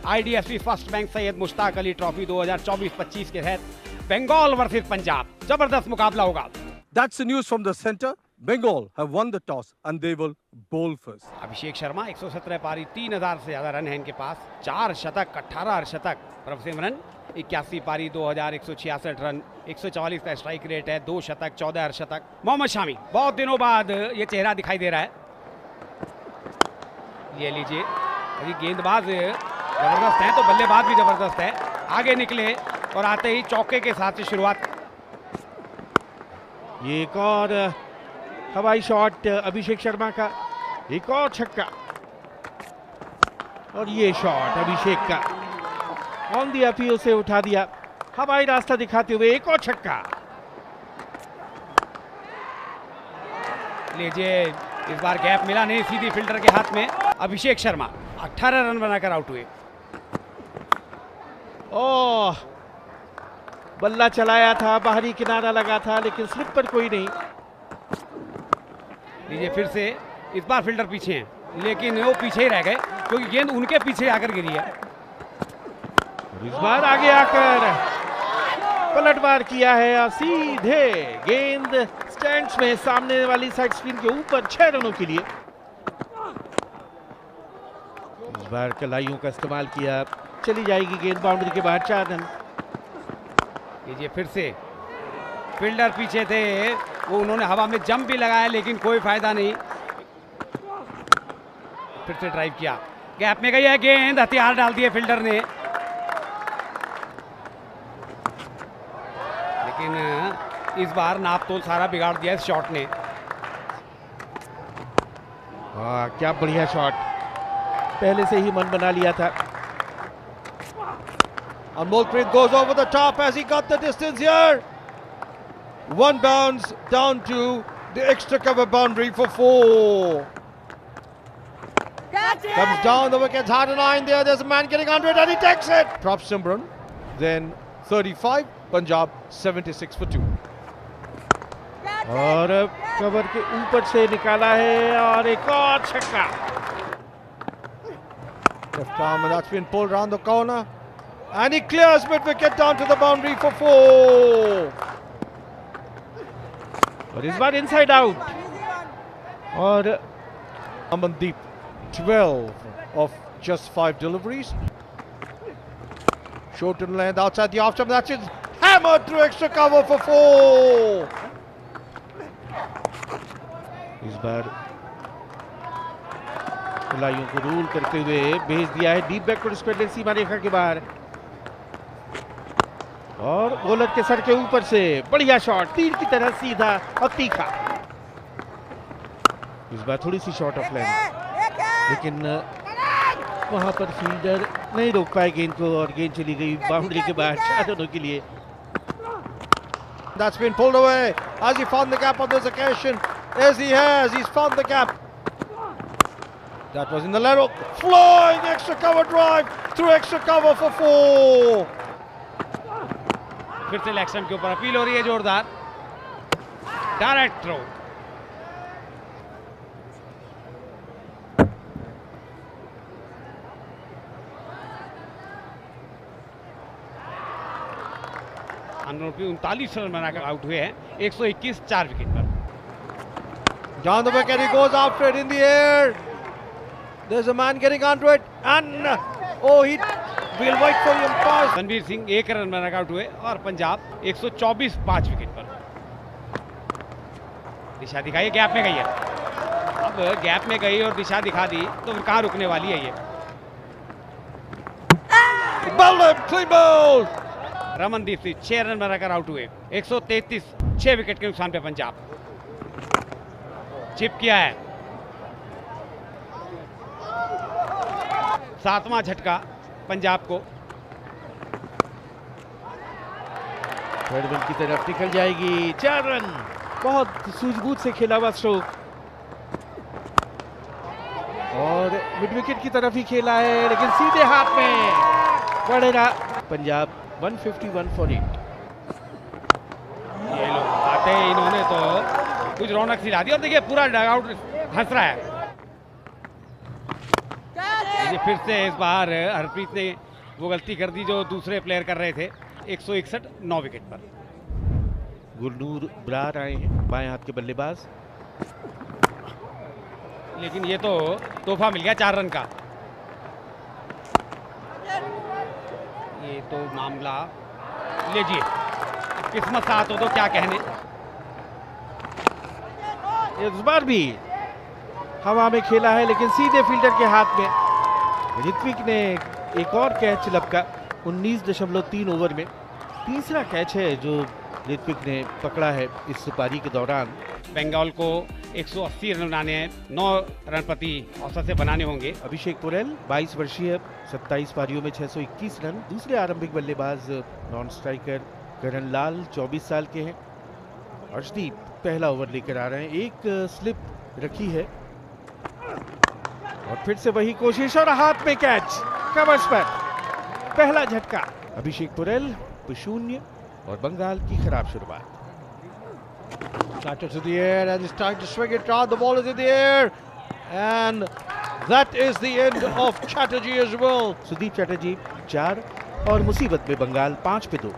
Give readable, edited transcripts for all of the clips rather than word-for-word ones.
IDFC first bank Syed Mushtaq Ali trophy 2024-25 के तहत Bengal versus Punjab जबरदस्त मुकाबला होगा। That's the news from the center. Bengal have won the toss and they will bowl first. Abhishek Sharma 117 पारी 3000 से ज्यादा रन है इनके पास, 4 शतक 18 अर्धशतक। प्रभसिमरन 81 पारी 2166 रन, 144 का स्ट्राइक रेट है, 2 शतक 14 अर्धशतक। मोहम्मद शामी बहुत दिनों बाद ये चेहरा दिखाई दे रहा है। ये लीजिए, अभी गेंदबाज जबरदस्त है तो बल्लेबाज भी जबरदस्त है। आगे निकले और आते ही चौके के साथ से शुरुआत। ये एक और हवाई शॉट अभिषेक शर्मा का, एक और छक्का और ये शॉट अभिषेक का ऑन दी अपील से उठा दिया, हवाई रास्ता दिखाते हुए एक और छक्का। लीजिए, इस बार गैप मिला नहीं, सीधी फील्डर के हाथ में। अभिषेक शर्मा 18 रन बनाकर आउट हुए। ओह, बल्ला चलाया था, बाहरी किनारा लगा था लेकिन स्लिप पर कोई नहीं। लीजिए फिर से, इस बार फील्डर पीछे हैं लेकिन वो पीछे ही रह गए क्योंकि गेंद उनके पीछे आकर गिरी है। इस बार आगे आकर पलटवार किया है और सीधे गेंद स्टैंड्स में सामने वाली साइड स्क्रीन के ऊपर 6 रनों के लिए। इस बार कलाइयों का इस्तेमाल किया, चली जाएगी गेंद बाउंड्री के बाहर, 4 रन। लीजिए फिर से, फील्डर पीछे थे, वो उन्होंने हवा में जंप भी लगाया लेकिन कोई फायदा नहीं। फिर से ड्राइव किया, गैप में गई है गेंद, हथियार डाल दिए फील्डर ने। लेकिन इस बार नापतोल सारा बिगाड़ दिया इस शॉट ने। वाह, क्या बढ़िया शॉट, पहले से ही मन बना लिया था। Amolpreet goes over the top as he got the distance here. One bounce down to the extra cover boundary for 4. Comes down, the wicket's hard and line there. There's a man getting under it and he takes it. Prabhsimran, then 35, Punjab 76 for 2. और cover के ऊपर से निकाला है और एक और छक्का। Left arm, and that's been pulled round the corner. And he clears mid-wicket down to the boundary for 4. और इस बार इनसाइड आउट। और Amandeep, 12 of just 5 deliveries. Short in length outside the off stump. That's it. Hammered through extra cover for 4. इस बार खिलाड़ियों को rule करते हुए भेज दिया है डीप बैकवर्ड स्क्वायर सीमा रेखा के बाहर। और बॉलर के सर के ऊपर से बढ़िया शॉट, तीर की तरह सीधा और तीखा। इस बार थोड़ी सी शॉर्ट ऑफ लेंथ, लेकिन वहां पर फील्डर नहीं रोक पाए गेंद को और गेंद चली गई बाउंड्री के बाहर 4 रनों के लिए। That's been pulled away. Has he found the gap on this occasion? Yes, he has. He's found the gap. That was in the lateral. Flying extra cover drive through extra cover for 4. फिर से leg stump के ऊपर appeal हो रही है जोरदार, direct throw. अनरूपी 39 run बनाकर out हुए हैं, 121 4 विकेट पर। Down the wicket, he goes after it in the air. There's a man getting onto it, and we'll wait for him pass. Ranveer Singh 1 run बनाकर आउट हुए और पंजाब 124 5 विकेट पर। दिशा दिखाई, गैप में गई है। अब गैप में गई और दिशा दिखा दी तो फिर कहां रुकने वाली है ये। Clean ball. Ramandeep Singh 6 run बनाकर आउट हुए, 133 6 विकेट के नुकसान पे पंजाब। चिप किया है, 7वां झटका पंजाब को। थर्ड बॉल की तरफ निकल जाएगी, 4 रन, बहुत सूझबूझ से खेला हुआ स्ट्रोक और मिड विकेट की तरफ ही खेला है लेकिन सीधे हाथ में बढ़ेगा पंजाब 151 फॉर 8। ये लोग आते हैं, इन्होंने तो कुछ रौनक सिला दी और देखिए पूरा डगआउट हंस रहा है। ये फिर से इस बार हरप्रीत ने वो गलती कर दी जो दूसरे प्लेयर कर रहे थे। 161 9 विकेट पर। गुरनूर ब्रार आए हैं, बाएं हाथ के बल्लेबाज। लेकिन ये तो तोहफा मिल गया 4 रन का। ये तो मामला लीजिए, किस्मत साथ हो तो क्या कहने। इस बार भी हवा में खेला है लेकिन सीधे फील्डर के हाथ में। ऋत्विक ने एक और कैच लपका 19.3 ओवर में। तीसरा कैच है जो ऋत्विक ने पकड़ा है इस पारी के दौरान। बंगाल को 180 रन बनाने हैं, 9 रन प्रति औसत से बनाने होंगे। अभिषेक पुरेल 22 वर्षीय, 27 पारियों में 621 रन। दूसरे आरंभिक बल्लेबाज नॉन स्ट्राइकर करण लाल 24 साल के हैं। अर्शदीप पहला ओवर लेकर आ रहे हैं, एक स्लिप रखी है और फिर से वही कोशिश और हाथ में कैच कवर्स पर। पहला झटका अभिषेक पुरेल 0 और बंगाल की खराब शुरुआत। Chatter to the air and he's trying to swing it round. The ball is in the air and that is the end of Chatterjee as well. Sudeep Chatterjee 4 और मुसीबत में बंगाल 5 पे 2।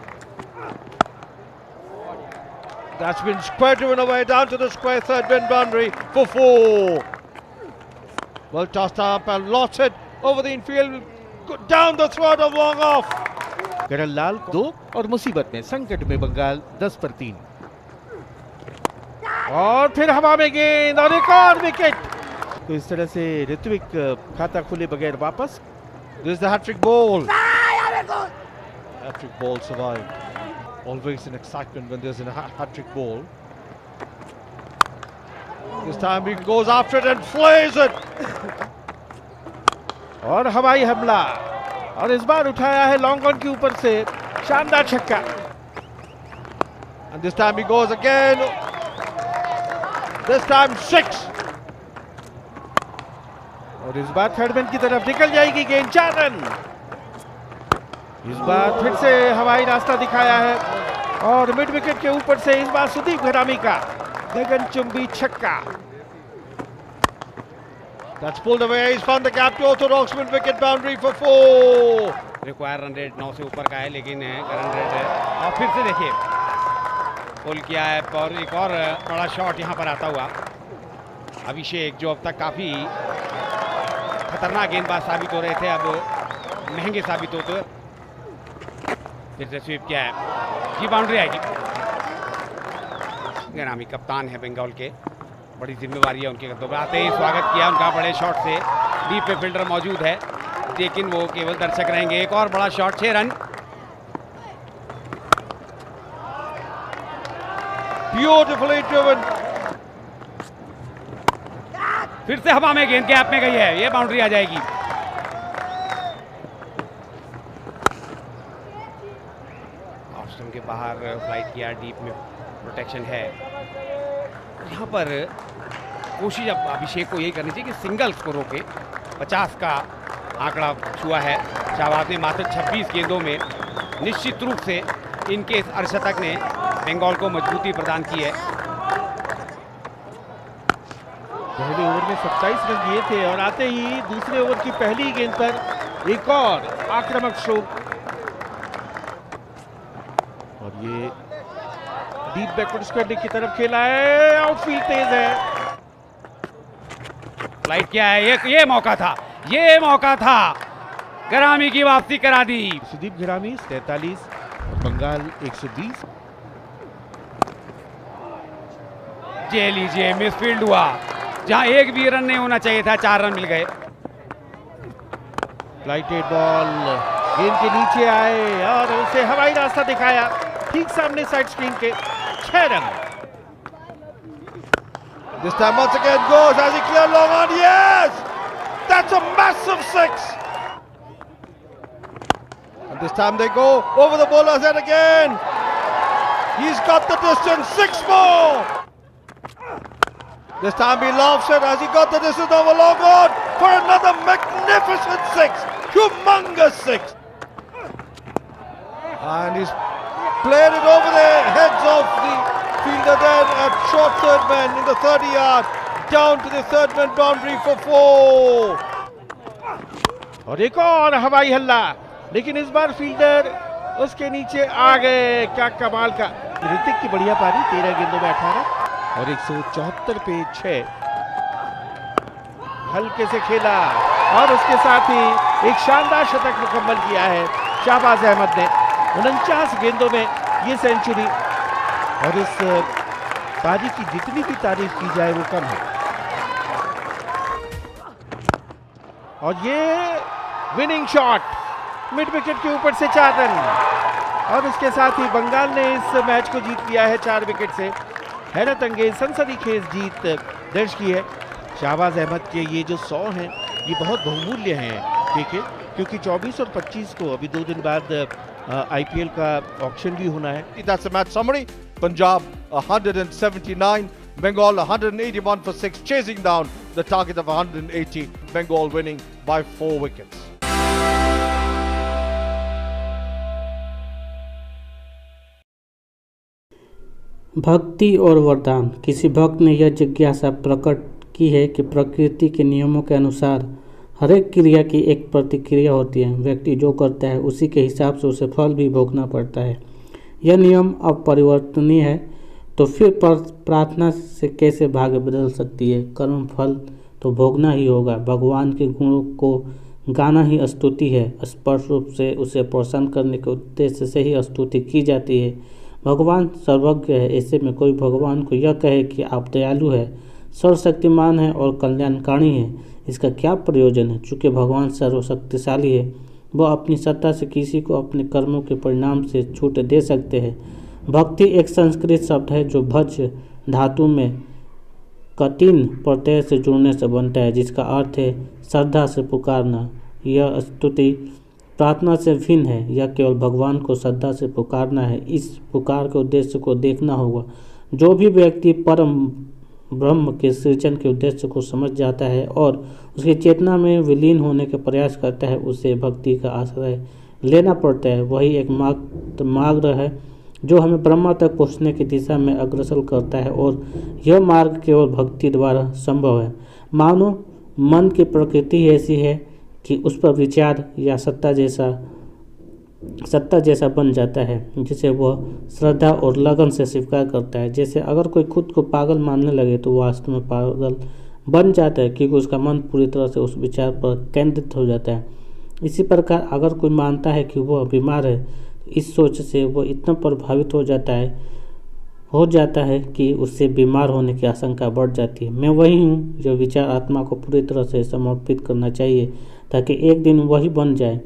That's been square driven away down to the square third bin boundary for 4. Well tossed up and lost it over the infield down the throat of long off. करण लाल 2 और मुसीबत में संकट में बंगाल 10 पर 3। और फिर हवा में गेंद और एक और विकेट। तो इस तरह से ऋत्विक खाता खुले बगैर वापस। This is the hat-trick ball. Hat-trick ball survived. Always an excitement when there's a hat-trick ball. This time he goes after it and flays it. और हवाई हमला और इस बार उठाया है लॉन्ग ऑन के ऊपर से शानदार छक्का। And this time he goes again. This time 6. और इस बार थर्ड मैन की तरफ निकल जाएगी गेंद, 4 रन। इस बार फिर से हवाई रास्ता दिखाया है और मिड विकेट के ऊपर से इस बार सुदीप घरामी का गगनचुंबी छक्का। That's pulled away. He's found the gap to orthodox mid wicket boundary for 4. Require run rate 9 से ऊपर का है लेकिन रन रेट और फिर से देखिए पुल किया है और एक और बड़ा शॉट यहाँ पर आता हुआ। अभिषेक जो अब तक काफी खतरनाक गेंदबाज साबित हो रहे थे अब महंगे साबित होते। फिर से स्वीप किया है, ये बाउंड्री आएगी। घरामी कप्तान है बंगाल के, बड़ी जिम्मेवारी है उनके कंधों पर। आते ही स्वागत किया उनका बड़े शॉट से। डीप पे फील्डर मौजूद है लेकिन वो केवल दर्शक रहेंगे। एक और बड़ा शॉट, 6 रन। Beautifully driven. फिर से हवा में गेंद गैप में गई है, ये बाउंड्री आ जाएगी। ऑफ स्टंप के बाहर फ्लाइट किया, डीप में प्रोटेक्शन है। यहाँ पर कोशिश अब अभिषेक को यही करनी चाहिए कि सिंगल्स को रोके। 50 का आंकड़ा छुआ है शाहबाज ने मात्र 26 गेंदों में। निश्चित रूप से इनके इस अर्धशतक ने बंगाल को मजबूती प्रदान की है। पहले ओवर में 27 रन दिए थे और आते ही दूसरे ओवर की पहली गेंद पर एक और आक्रामक स्ट्रोक और ये डीप बैकवर्ड स्क्वायर की तरफ खेला है। आउटफील्ड तेज है, फ्लाइट किया है। ये मौका था, ये मौका था, घरामी की वापसी करा दी। सुदीप घरामी 43 और बंगाल 120। ये लीजिए मिसफील्ड हुआ, जहां एक भी रन नहीं होना चाहिए था, 4 रन मिल गए। फ्लाइटेड बॉल गेंद के नीचे आए और उसे हवाई रास्ता दिखाया ठीक सामने साइड स्क्रीन के। 6 run. This time once again goes as he cleared long on. Yes! That's a massive 6. And this time they go over the bowler's head again. He's got the distance. 6 more. This time he lofts it as he got the distance over long on for another magnificent 6. Humongous 6. And he's played it over the heads of the fielder there at short third man in the 30 yard down to the third man boundary for 4. और एक और हवाई हल्ला, लेकिन इस बार fielder उसके नीचे आ गए। क्या कमाल का ऋतिक की बढ़िया पारी, 13 गेंदों में 18 और 174 पे 6। हल्के से खेला और उसके साथ ही एक शानदार शतक मुकम्मल किया है शाहबाज अहमद ने। 49 गेंदों में ये सेंचुरी, और इस पारी की जितनी भी तारीफ की जाए वो कम है। और ये विनिंग शॉट मिड विकेट के ऊपर से 4 रन, और उसके साथ ही बंगाल ने इस मैच को जीत लिया है 4 विकेट से। हैरत अंगेज सनसनीखेज जीत दर्ज की है। शाहबाज अहमद के ये जो 100 हैं ये बहुत बहुमूल्य हैं क्योंकि 24 और 25 को अभी 2 दिन बाद IPL का ऑक्शन भी होना है। That's the match summary. Punjab 179, Bengal 181 for 6, chasing down the target of 180. Bengal winning by 4 wickets. भक्ति और वरदान। किसी भक्त ने यह जिज्ञासा प्रकट की है कि प्रकृति के नियमों के अनुसार हर एक क्रिया की एक प्रतिक्रिया होती है। व्यक्ति जो करता है उसी के हिसाब से उसे फल भी भोगना पड़ता है। यह नियम अपरिवर्तनीय है, तो फिर प्रार्थना से कैसे भाग्य बदल सकती है। कर्म फल तो भोगना ही होगा। भगवान के गुणों को गाना ही स्तुति है। स्पष्ट रूप से उसे प्रसन्न करने के उद्देश्य से ही स्तुति की जाती है। भगवान सर्वज्ञ है, ऐसे में कोई भगवान को यह कहे कि आप दयालु है, सर्वशक्तिमान है और कल्याणकारी है, इसका क्या प्रयोजन है। चूँकि भगवान सर्वशक्तिशाली है, वह अपनी सत्ता से किसी को अपने कर्मों के परिणाम से छूट दे सकते हैं। भक्ति एक संस्कृत शब्द है जो भज धातु में कठिन प्रत्यय से जुड़ने से बनता है, जिसका अर्थ है श्रद्धा से पुकारना। यह स्तुति प्रार्थना से भिन्न है। यह केवल भगवान को श्रद्धा से पुकारना है। इस पुकार के उद्देश्य को देखना होगा। जो भी व्यक्ति परम ब्रह्म के सृजन के उद्देश्य को समझ जाता है और उसकी चेतना में विलीन होने का प्रयास करता है, उसे भक्ति का आश्रय लेना पड़ता है। वही एक मार्ग है जो हमें ब्रह्मा तक पहुँचने की दिशा में अग्रसर करता है, और यह मार्ग केवल भक्ति द्वारा संभव है। मानो मन की प्रकृति ऐसी है कि उस पर विचार या सत्ता जैसा बन जाता है, जिसे वह श्रद्धा और लगन से स्वीकार करता है। जैसे अगर कोई खुद को पागल मानने लगे तो वास्तव में पागल बन जाता है, क्योंकि उसका मन पूरी तरह से उस विचार पर केंद्रित हो जाता है। इसी प्रकार अगर कोई मानता है कि वह बीमार है, इस सोच से वह इतना प्रभावित हो जाता है कि उससे बीमार होने की आशंका बढ़ जाती है। मैं वही हूँ, जो विचार आत्मा को पूरी तरह से समर्पित करना चाहिए ताकि एक दिन वही बन जाए।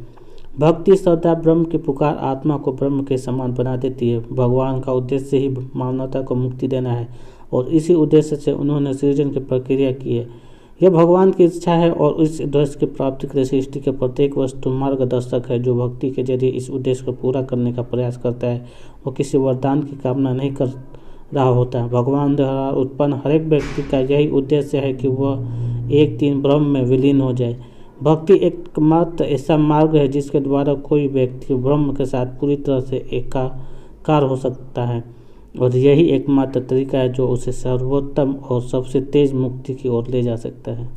भक्ति श्रद्धा ब्रह्म की पुकार आत्मा को ब्रह्म के समान बना देती है। भगवान का उद्देश्य ही मानवता को मुक्ति देना है, और इसी उद्देश्य से उन्होंने सृजन की प्रक्रिया की है। यह भगवान की इच्छा है, और इस उद्देश्य की प्राप्ति के लिए सृष्टि के प्रत्येक वस्तु मार्गदर्शक है। जो भक्ति के जरिए इस उद्देश्य को पूरा करने का प्रयास करता है, वो किसी वरदान की कामना नहीं कर रहा होता। भगवान द्वारा उत्पन्न हर एक व्यक्ति का यही उद्देश्य है कि वह एक दिन ब्रह्म में विलीन हो जाए। भक्ति एकमात्र ऐसा मार्ग है जिसके द्वारा कोई व्यक्ति ब्रह्म के साथ पूरी तरह से एकाकार हो सकता है, और यही एकमात्र तरीका है जो उसे सर्वोत्तम और सबसे तेज मुक्ति की ओर ले जा सकता है।